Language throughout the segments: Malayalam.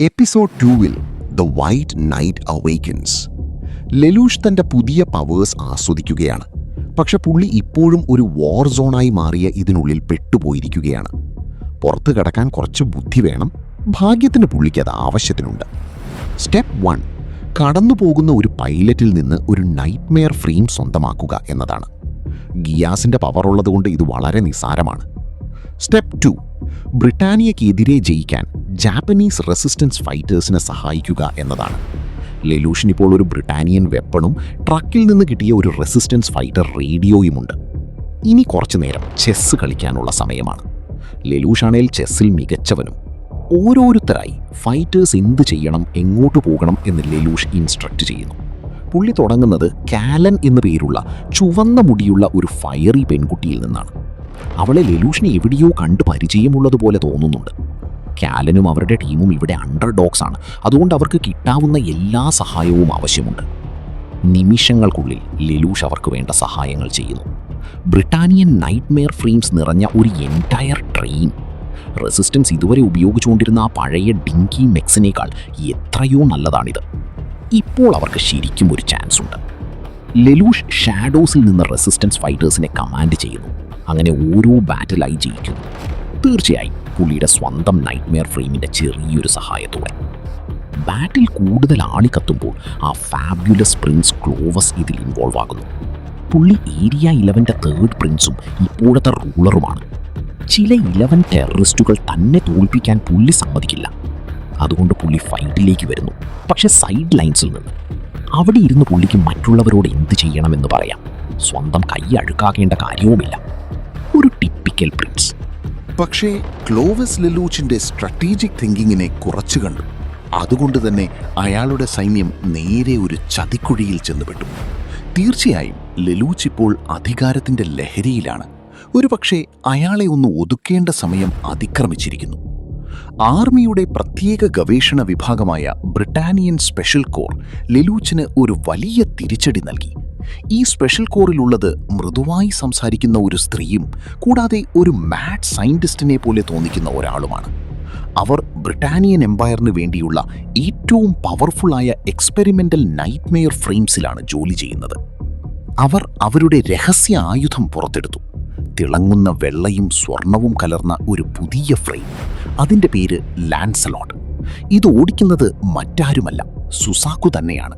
എപ്പിസോഡ് 2-ൽ the white knight awakens. Lelouch തൻ്റെ പുതിയ പവേഴ്സ് ആസ്വദിക്കുകയാണ്. പക്ഷെ പുള്ളി ഇപ്പോഴും ഒരു വാർ സോണായി മാറിയ ഇതിനുള്ളിൽ പെട്ടുപോയിരിക്കുകയാണ്. പുറത്തു കടക്കാൻ കുറച്ച് ബുദ്ധി വേണം. ഭാഗ്യത്തിന് പുള്ളിക്കത് ആവശ്യത്തിനുണ്ട്. സ്റ്റെപ്പ് 1, കടന്നു പോകുന്ന ഒരു പൈലറ്റിൽ നിന്ന് ഒരു നൈറ്റ്മെയർ ഫ്രെയിം സ്വന്തമാക്കുക എന്നതാണ്. ഗിയാസിൻ്റെ പവർ ഉള്ളതുകൊണ്ട് ഇത് വളരെ നിസ്സാരമാണ്. സ്റ്റെപ്പ് 2, ബ്രിട്ടാനിയക്കെതിരെ ജയിക്കാൻ ജാപ്പനീസ് റെസിസ്റ്റൻസ് ഫൈറ്റേഴ്സിനെ സഹായിക്കുക എന്നതാണ്. ലെലൂഷിന് ഇപ്പോൾ ഒരു ബ്രിട്ടാനിയൻ വെപ്പണും ട്രക്കിൽ നിന്ന് കിട്ടിയ ഒരു റെസിസ്റ്റൻസ് ഫൈറ്റർ റേഡിയോയുമുണ്ട്. ഇനി കുറച്ചു നേരം ചെസ്സ് കളിക്കാനുള്ള സമയമാണ്. ലെലൂഷാണേൽ ചെസ്സിൽ മികച്ചവനും. ഓരോരുത്തരായി ഫൈറ്റേഴ്സ് എന്ത് ചെയ്യണം, എങ്ങോട്ട് പോകണം എന്ന് ലെലൂഷ് ഇൻസ്ട്രക്റ്റ് ചെയ്യുന്നു. പുള്ളി തുടങ്ങുന്നത് കാലൻ എന്നു പേരുള്ള ചുവന്ന മുടിയുള്ള ഒരു ഫയറി പെൺകുട്ടിയിൽ നിന്നാണ്. അവളെ ലെലൂഷിനെ എവിടെയോ കണ്ട് പരിചയമുള്ളതുപോലെ തോന്നുന്നുണ്ട്. കാലനും അവരുടെ ടീമും ഇവിടെ അണ്ടർഡോഗ്സാണ്. അതുകൊണ്ട് അവർക്ക് കിട്ടാവുന്ന എല്ലാ സഹായവും ആവശ്യമുണ്ട്. നിമിഷങ്ങൾക്കുള്ളിൽ ലെലൂഷ് അവർക്ക് വേണ്ട സഹായങ്ങൾ ചെയ്യുന്നു. ബ്രിട്ടാനിയൻ നൈറ്റ്മെയർ ഫ്രെയിംസ് നിറഞ്ഞ ഒരു എൻറ്റയർ ട്രെയിൻ. റെസിസ്റ്റൻസ് ഇതുവരെ ഉപയോഗിച്ചുകൊണ്ടിരുന്ന ആ പഴയ ഡിങ്കി മെക്സിനേക്കാൾ എത്രയോ നല്ലതാണിത്. ഇപ്പോൾ അവർക്ക് ശരിക്കും ഒരു ചാൻസ് ഉണ്ട്. ലെലൂഷ് ഷാഡോസിൽ നിന്ന് റെസിസ്റ്റൻസ് ഫൈറ്റേഴ്സിനെ കമാൻഡ് ചെയ്യുന്നു. അങ്ങനെ ഓരോ ബാറ്റിലായി ജയിക്കുന്നു. തീർച്ചയായും പുള്ളിയുടെ സ്വന്തം നൈറ്റ്മെയർ ഫ്രെയിമിൻ്റെ ചെറിയൊരു സഹായത്തോടെ. ബാറ്റിൽ കൂടുതൽ ആളിക്കത്തുമ്പോൾ ആ ഫാബ്യുലസ് പ്രിൻസ് ക്ലോവസ് ഇതിൽ ഇൻവോൾവ് ആകുന്നു. പുള്ളി ഏരിയ 11 തേർഡ് പ്രിൻസും ഇപ്പോഴത്തെ റൂളറുമാണ്. ചില 11 ടെററിസ്റ്റുകൾ തന്നെ തോൽപ്പിക്കാൻ പുള്ളി സമ്മതിക്കില്ല. അതുകൊണ്ട് പുള്ളി ഫൈറ്റിലേക്ക് വരുന്നു, പക്ഷെ സൈഡ് ലൈൻസിൽ നിന്ന്. അവിടെ ഇരുന്ന് പുള്ളിക്ക് മറ്റുള്ളവരോട് എന്ത് ചെയ്യണമെന്ന് പറയാം. സ്വന്തം കൈ അഴുക്കാകേണ്ട കാര്യവുമില്ല. ഒരു ടിപ്പിക്കൽ പ്രിൻസ്. പക്ഷേ ക്ലോവസ് ലെലൂച്ചിന്റെ സ്ട്രാറ്റജിക് തിങ്കിങ്ങിനെ കുറച്ചു കണ്ടു. അതുകൊണ്ട് തന്നെ അയാളുടെ സൈന്യം നേരെ ഒരു ചതിക്കുഴിയിൽ ചെന്നുപെട്ടു. തീർച്ചയായും ലെലൂച്ച് ഇപ്പോൾ അധികാരത്തിന്റെ ലഹരിയിലാണ്. ഒരുപക്ഷെ അയാളെ ഒന്ന് ഒതുക്കേണ്ട സമയം അതിക്രമിച്ചിരിക്കുന്നു. ആർമിയുടെ പ്രത്യേക ഗവേഷണ വിഭാഗമായ ബ്രിട്ടാനിയൻ സ്പെഷ്യൽ കോർ ലെലൂച്ചിന് ഒരു വലിയ തിരിച്ചടി നൽകി. ഈ സ്പെഷ്യൽ കോറിലുള്ളത് മൃദുവായി സംസാരിക്കുന്ന ഒരു സ്ത്രീയും കൂടാതെ ഒരു മാഡ് സയന്റിസ്റ്റിനെ പോലെ തോന്നിക്കുന്ന ഒരാളുമാണ്. അവർ ബ്രിട്ടാനിയൻ എംപയറിന് വേണ്ടിയുള്ള ഏറ്റവും പവർഫുള്ളായ എക്സ്പെരിമെൻ്റൽ നൈറ്റ്മെയർ ഫ്രെയിംസിലാണ് ജോലി ചെയ്യുന്നത്. അവർ അവരുടെ രഹസ്യ ആയുധം പുറത്തെടുത്തു. തിളങ്ങുന്ന വെള്ളയും സ്വർണവും കലർന്ന ഒരു പുതിയ ഫ്രെയിം. അതിൻ്റെ പേര് ലാൻസലോട്ട്. ഇത് ഓടിക്കുന്നത് മറ്റാരുമല്ല, സുസാക്കു തന്നെയാണ്.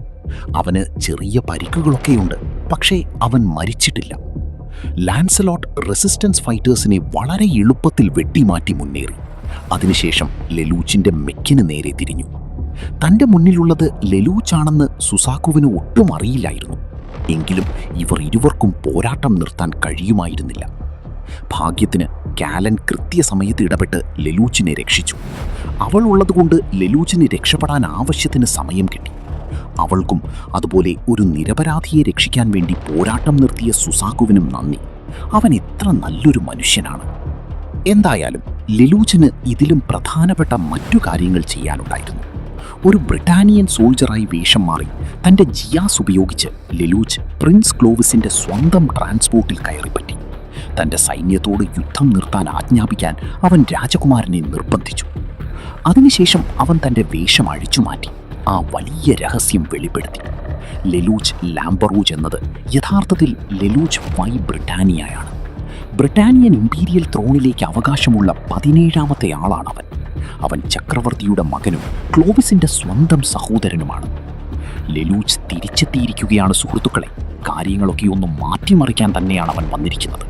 അവന് ചെറിയ പരിക്കുകളൊക്കെയുണ്ട്, പക്ഷേ അവൻ മരിച്ചിട്ടില്ല. ലാൻസലോട്ട് റെസിസ്റ്റൻസ് ഫൈറ്റേഴ്സിനെ വളരെ എളുപ്പത്തിൽ വെട്ടിമാറ്റി മുന്നേറി. അതിനുശേഷം ലെലൂച്ചിൻ്റെ മെക്കിന് നേരെ തിരിഞ്ഞു. തൻ്റെ മുന്നിലുള്ളത് ലെലൂച്ചാണെന്ന് സുസാക്കുവിന് ഒട്ടും അറിയില്ലായിരുന്നു. എങ്കിലും ഇവർ ഇരുവർക്കും പോരാട്ടം നിർത്താൻ കഴിയുമായിരുന്നില്ല. ഭാഗ്യത്തിന് കാലൻ കൃത്യസമയത്ത് ഇടപെട്ട് ലെലൂച്ചിനെ രക്ഷിച്ചു. അവൾ ഉള്ളതുകൊണ്ട് ലെലൂച്ചിന് രക്ഷപ്പെടാൻ ആവശ്യത്തിന് സമയം കിട്ടി. അവൾക്കും അതുപോലെ ഒരു നിരപരാധിയെ രക്ഷിക്കാൻ വേണ്ടി പോരാട്ടം നിർത്തിയ സുസാക്കുവിനും നന്ദി. അവൻ എത്ര നല്ലൊരു മനുഷ്യനാണ്. എന്തായാലും ലെലൂച്ചിന് ഇതിലും പ്രധാനപ്പെട്ട മറ്റു കാര്യങ്ങൾ ചെയ്യാനുണ്ടായിരുന്നു. ഒരു ബ്രിട്ടാനിയൻ സോൾജറായി വേഷം മാറി തൻ്റെ ജിയാസ് ഉപയോഗിച്ച് ലെലൂച്ച് പ്രിൻസ് ക്ലോവിസിൻ്റെ സ്വന്തം ട്രാൻസ്പോർട്ടിൽ കയറിപ്പറ്റി. തൻ്റെ സൈന്യത്തോട് യുദ്ധം നിർത്താൻ ആജ്ഞാപിക്കാൻ അവൻ രാജകുമാരനെ നിർബന്ധിച്ചു. അതിനുശേഷം അവൻ തൻ്റെ വേഷം അഴിച്ചു മാറ്റി ആ വലിയ രഹസ്യം വെളിപ്പെടുത്തി. ലെലൂച്ച് ലാംബറൂജ് എന്നത് യഥാർത്ഥത്തിൽ ലെലൂച്ച് വൈ ബ്രിട്ടാനിയയാണ്. ബ്രിട്ടാനിയൻ ഇമ്പീരിയൽ ത്രോണിലേക്ക് അവകാശമുള്ള 17ാമത്തെ ആളാണവൻ. അവൻ ചക്രവർത്തിയുടെ മകനും ക്ലോവിസിൻ്റെ സ്വന്തം സഹോദരനുമാണ്. ലെലൂച്ച് തിരിച്ചെത്തിയിരിക്കുകയാണ് സുഹൃത്തുക്കളെ. കാര്യങ്ങളൊക്കെ ഒന്ന് മാറ്റിമറിക്കാൻ തന്നെയാണ് അവൻ വന്നിരിക്കുന്നത്.